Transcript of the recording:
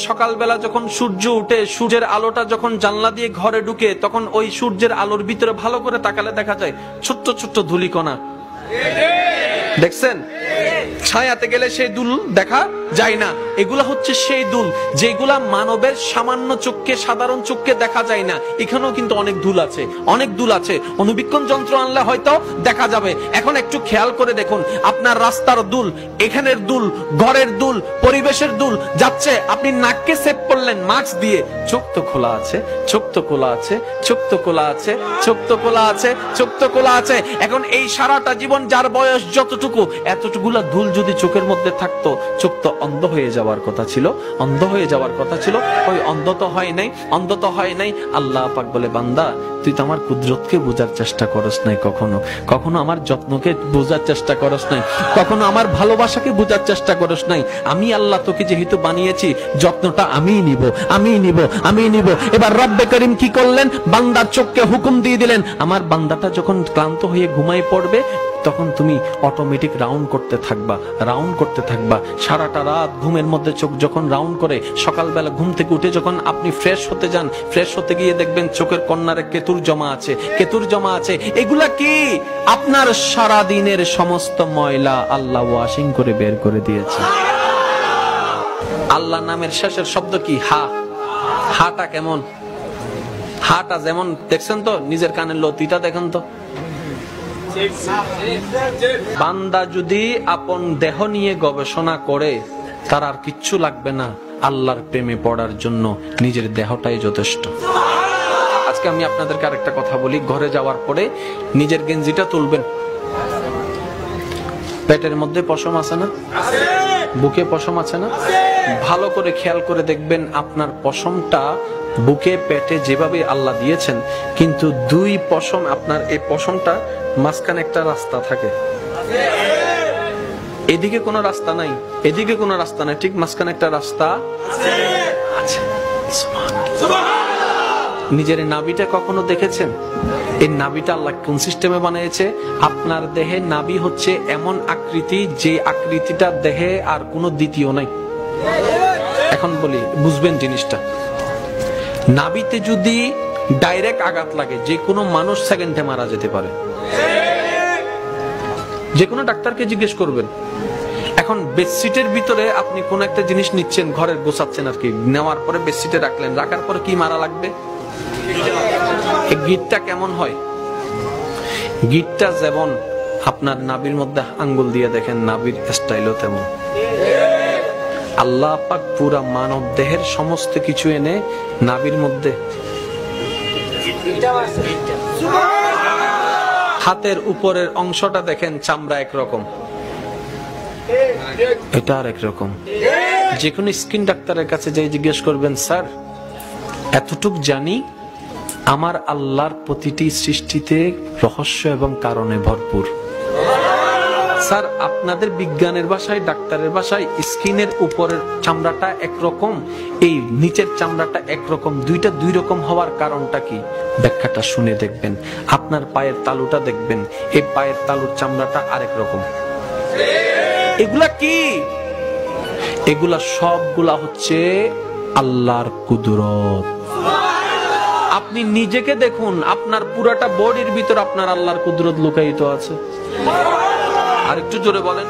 সকালবেলা যখন সূর্য উঠে, সূর্যের আলোটা যখন জানলা দিয়ে ঘরে ঢুকে, তখন ওই সূর্যের আলোর ভিতরে ভালো করে তাকালে দেখা যায় ছোট্ট ছোট্ট ধূলিকণা। দেখছেন? ছায়াতে গেলে সেই দুল দেখা যায় না। এগুলা হচ্ছে সেই দুল যেগুলা মানবের সামান্য চোখে, সাধারণ চোখে দেখা যায় না। এখানেও কিন্তু অনেক দুল আছে, অনেক দুল আছে। অনুবীক্ষণ যন্ত্র আনলে হয়তো দেখা যাবে। এখন একটু খেয়াল করে দেখুন, আপনার রাস্তার দুল, এখানের দুল, ঘরের দুল, পরিবেশের দুল যাচ্ছে। আপনি নাককে সেভ করলেন মাস্ক দিয়ে, চোখ তো খোলা আছে, চোখ তো খোলা আছে, চোখ তো খোলা আছে, চোখ তো খোলা আছে, চোখ তো খোলা আছে। এখন এই সারাটা জীবন যার বয়স যতটুকু, এতটুকুলা ধুল যদি চোখের মধ্যে থাকতো, চোখ তো অন্ধ হয়ে যাওয়ার কথা ছিল, অন্ধ হয়ে যাওয়ার কথা ছিল। ওই অন্ধ তো হয় নাই, অন্ধ তো হয় নাই। আল্লাহ পাক বলে, বান্দা তুই তো আমার কুদরতকে বোঝার চেষ্টা করস নাই, কখনো কখনো আমার যত্নকে বোঝার চেষ্টা করস নাই, কখনো আমার ভালোবাসাকে বোঝার চেষ্টা করস নাই। আমি আল্লাহ তোকে যেহেতু বানিয়েছি, যত্নটা আমিই নিব, আমিই নিব, আমিই নিব। এবার রব্বে করিম কি করলেন? বান্দার চোখকে হুকুম দিয়ে দিলেন, আমার বান্দাটা যখন ক্লান্ত হয়ে ঘুমায় পড়বে, তখন তুমি অটোমেটিক রাউন্ড করতে থাকবা, রাউন্ড করতে থাকবা। সারাটা রাত ঘুমের মধ্যে চোখ যখন রাউন্ড করে, সকালবেলা ঘুম থেকে উঠে যখন আপনি ফ্রেশ হতে যান, ফ্রেশ হতে গিয়ে দেখবেন চোখের কর্নারে কেতুর জমা আছে, কেতুর জমা আছে। এগুলা কি? আপনার সারা দিনের সমস্ত ময়লা আল্লাহ ওয়াশিং করে বের করে দিয়েছে। আল্লাহ নামের শেষের শব্দ কি? হা। হাটা কেমন? হাটা যেমন দেখছেন তো, নিজের কানের লতিটা দেখেন তো। বান্দা যদি আপন দেহ নিয়ে গবেষণা করে, তার আর কিচ্ছু লাগবে না আল্লাহর প্রেমে পড়ার জন্য, নিজের দেহটাই যথেষ্ট। আজকে আমি আপনাদেরকে আরেকটা কথা বলি, ঘরে যাওয়ার পরে নিজের গেঞ্জিটা তুলবেন। পেটের মধ্যে পশম আছে না? বুকে পশম আছে না? ভালো করে খেয়াল করে দেখবেন, আপনার পশমটা বুকে পেটে যেভাবে আল্লাহ দিয়েছেন, কিন্তু দুই পশম, আপনার এই পশমটা মাঝখানে একটা রাস্তা থাকে। এদিকে কোনো রাস্তা নাই, এদিকে কোনো রাস্তা নাই, ঠিক মাঝখানে একটা রাস্তা আছে। নিজের নাভিটা কখনো দেখেছেন? এই নাভিটা আল্লাহ কোন সিস্টেমে বানিয়েছে? আপনার দেহে নাভি হচ্ছে এমন আকৃতি, যে আকৃতিটা দেহে আর কোনো দ্বিতীয় নাই। এখন বলি, বুঝবেন জিনিসটা। নাভিতে যদি ডাইরেক্ট আঘাত লাগে, যে কোনো মানুষ সেকেন্ডে মারা যেতে পারে। যে কোনো ডাক্তারকে জিজ্ঞেস করবেন। এখন বেডশিটের ভিতরে আপনি কোন একটা জিনিস নিচ্ছেন, ঘরের গোছাচ্ছেন আর কি, নেওয়ার পরে বেডশিটে রাখলেন, রাখার পরে কি মারা লাগবে? গিটটা কেমন হয়? গিটটা যেমন আপনার নাভির মধ্যে আঙ্গুল দিয়ে দেখেন, নাভির স্টাইলও তেমন। আল্লাহ পাক পুরা মানব দেহের সমস্ত কিছু এনে নাভির মধ্যে। হাতের উপরের অংশটা দেখেন, চামড়া একরকম, এটা আর একরকম। যে কোনো স্কিন ডাক্তারের কাছে যাই জিজ্ঞেস করবেন, স্যার এতটুক জানি, আমার আল্লাহর প্রতিটি সৃষ্টিতে রহস্য এবং কারণে ভরপুর। স্যার আপনাদের বিজ্ঞানের ভাষায়, ডাক্তারের ভাষায়, স্কিনের উপরের চামড়াটা একরকম, এই নিচের চামড়াটা একরকম, দুইটা দুই রকম হওয়ার কারণটা কি? ব্যাখ্যাটা শুনে দেখবেন। আপনার পায়ের তালুটা দেখবেন, এই পায়ের তালুর চামড়াটা আরেক রকম। এগুলা কি? এগুলা সবগুলা হচ্ছে আল্লাহর কুদরত। আপনি নিজেকে দেখুন, আপনার পুরাটা বডির ভিতর আপনার আল্লাহর কুদরত লুকায়িত আছে। আরেকটু জোরে বলেন।